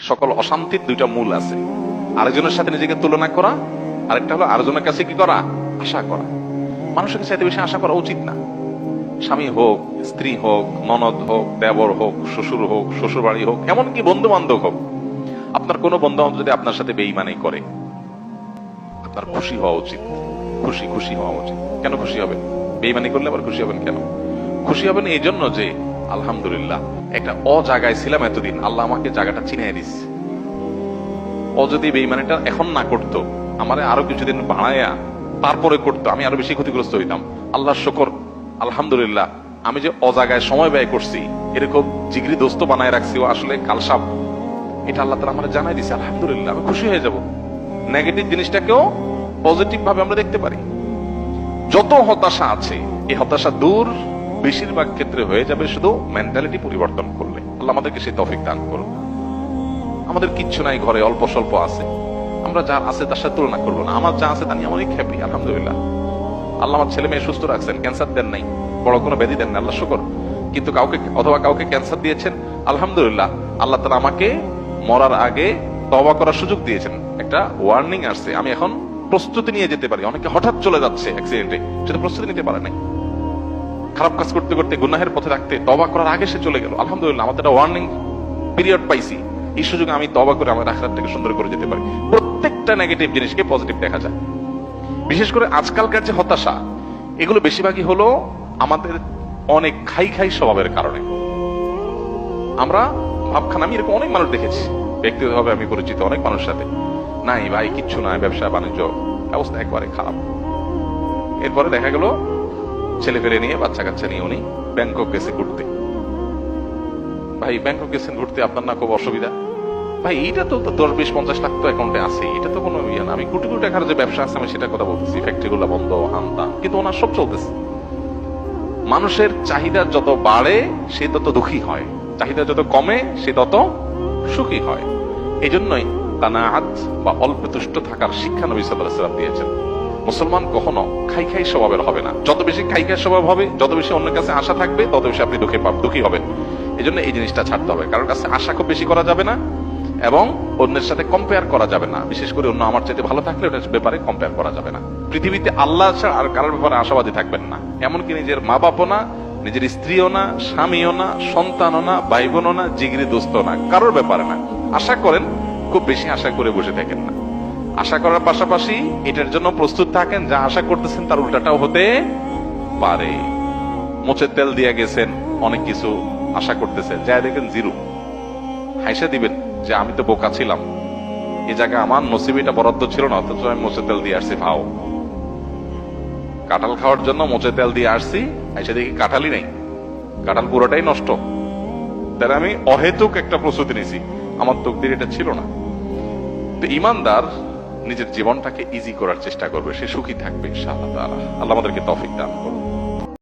সকল অশান্তির দুইটা মূল আছে, আরেকজনের সাথে নিজেকে তুলনা করা, আরেকটা হলো আরেকজনের কাছে কি করা, আশা করা। মানুষের চাইতে বেশি আশা করা উচিত না। স্বামী হোক, স্ত্রী হোক, ননদ হোক, দেবর হোক, শ্বশুর হোক, শ্বশুর বাড়ি হোক, এমনকি বন্ধু বান্ধব হোক, আপনার কোনো বন্ধু বান্ধব যদি আপনার সাথে বেঈমানি করে, আপনার খুশি হওয়া উচিত। খুশি হওয়া উচিত। কেন খুশি হবেন? বেঈমানি করলে আবার খুশি হবেন কেন? খুশি হবেন এই জন্য যে আলহামদুলিল্লাহ একটা জায়গায় ছিলাম এতদিন, আল্লাহ আমাকে জায়গাটা চিনিয়ে দিচ্ছে। ও যদি বেঈমানিটা এখন না করতো, আমারে আরো কিছুদিন বাড়ায়া তারপরে করতো, আমি আরো বেশি ক্ষতিগ্রস্ত হইতাম। আল্লাহর শুকর, আলহামদুলিল্লাহ আমি যে জায়গায় সময় ব্যয় করছি, এরকম জিগরি দোস্ত বানায় রাখছি, ও আসলে কালসাপ, এটা আল্লাহ তাআলা আমারে জানাই দিছে। আলহামদুলিল্লাহ, আমি খুশি হয়ে যাব। নেগেটিভ জিনিসটাকেও পজিটিভ ভাবে আমরা দেখতে পারি। যত হতাশা আছে, এই হতাশা দূর বেশিরভাগ ক্ষেত্রে হয়ে যাবে শুধু মেন্টালিটি পরিবর্তন করলে। আল্লাহ আমাদেরকে সেই তৌফিক দান করুন। আমাদের কিচ্ছু নাই ঘরে, অল্প স্বল্প আছে, আমরা যা আছে তার সাথে তুলনা করবো না। আমার যা আছে তা নিয়ে অনেক হ্যাপি, আলহামদুলিল্লাহ। আল্লাহ আমার ছেলে মেয়ে সুস্থ রাখছেন, ক্যান্সার দেন নাই, বড় কোনো ব্যাধি দেন না, আল্লাহ শুকর। কিন্তু কাউকে ক্যান্সার দিয়েছেন, আলহামদুলিল্লাহ আল্লাহ তাআলা আমাকে মরার আগে তওবা করার সুযোগ দিয়েছেন। একটা ওয়ার্নিং আসছে, আমি এখন প্রস্তুতি নিয়ে যেতে পারি। অনেকে হঠাৎ চলে যাচ্ছে অ্যাক্সিডেন্টে, সেটা প্রস্তুতি নিতে পারে নাই। খারাপ কাজ করতে করতে গুনাহের পথে রাখতে তওবা করার আগে সে চলে গেল। আলহামদুলিল্লাহ আমাদের একটা ওয়ার্নিং পিরিয়ড পাইছি, এই সুযোগে আমি তওবা করে আমার আখিরাতটাকে সুন্দর করে যেতে পারি। প্রত্যেকটা নেগেটিভ জিনিসকে পজিটিভ দেখা যায়। বিশেষ করে আজকালকার যে হতাশা, এগুলো বেশিরভাগই হলো আমাদের অনেক খাই স্বভাবের কারণে। আমরা ভাবখান, আমি এরকম অনেক মানুষ দেখেছি ব্যক্তিগতভাবে, আমি পরিচিত অনেক মানুষের সাথে, নাই ভাই কিচ্ছু নাই, ব্যবসা বাণিজ্য অবস্থা একবারে খারাপ। এরপরে দেখা গেল ছেলে ফেলে নিয়ে, বাচ্চা কাচ্চা নিয়ে উনি ব্যাংকক গেছে ঘুরতে। ভাই ব্যাংকক গেছেন ঘুরতে, আপনার না খুব অসুবিধা? ভাই এইটা তো 10-20-50 লাখ তো অ্যাকাউন্টে আছে, এটা তো কোনো ইয়ে না। আমি কোটি কোটি টাকার যে ব্যবসা আছে আমি সেটা কথা বলতেছি, ফ্যাক্টরি গুলো বন্ধ, হামতাম, কিন্তু ওনার সব চলতেছে। মানুষের চাহিদা যত বাড়ে সে তত দুঃখী হয়, চাহিদা যত কমে সে তত সুখী হয়। এই জন্যই কানাআত বা অল্প তুষ্ট থাকার শিক্ষা নবী সাল্লাল্লাহু আলাইহি ওয়াসাল্লাম দিয়েছেন। মুসলমান কখনো খাই স্বভাবের হবে না। যত বেশি খাই স্বভাব হবে, যত বেশি অন্যের কাছে আশা থাকবে, তত বেশি আপনি দুঃখী হবেন। এই জন্য এই জিনিসটা ছাড়তে হবে। কারোর কাছে আশা খুব বেশি করা যাবে না, এবং অন্যের সাথে কম্পেয়ার করা যাবে না। বিশেষ করে অন্য আমার চাইতে ভালো থাকলে ওটার ব্যাপারে কম্পেয়ার করা যাবে না। পৃথিবীতে আল্লাহ ছাড়া আর কারোর ব্যাপারে আশাবাদী থাকবেন না। এমনকি নিজের মা বাপও না, নিজের স্ত্রীও না, স্বামীও না, সন্তানও না, ভাই বোনও না, জিগরি দোস্ত না, কারোর ব্যাপারে না। আশা করেন, খুব বেশি আশা করে বসে থাকেন না। আশা করার পাশাপাশি এটার জন্য প্রস্তুত থাকেন, যা আশা করতেছেন তার উল্টাটাও হতে পারে। মোচের তেল দিয়ে গেছেন, অনেক কিছু আশা করতেছেন, যা দেখেন জিরো। হাইসা দিবেন যে আমি তো বোকা ছিলাম, এই জায়গায় আমার নসিবিটা বরাদ্দ ছিল না, অথচ আমি মোচের তেল দিয়ে আসছি। ভাও, কাঁঠাল খাওয়ার জন্য মোচের তেল দিয়ে আসছি, হাইসা দেখি কাঁঠালই নেই, কাঁঠাল পুরোটাই নষ্ট। তাহলে আমি অহেতুক একটা প্রস্তুতি নিয়েছি, আমার তকদির এটা ছিল না। তো ইমানদার নিজের জীবনটাকে ইজি করার চেষ্টা করবে, সে সুখী থাকবে ইনশাআল্লাহ তাআলা। আল্লাহ আমাদেরকে তৌফিক দান করুন।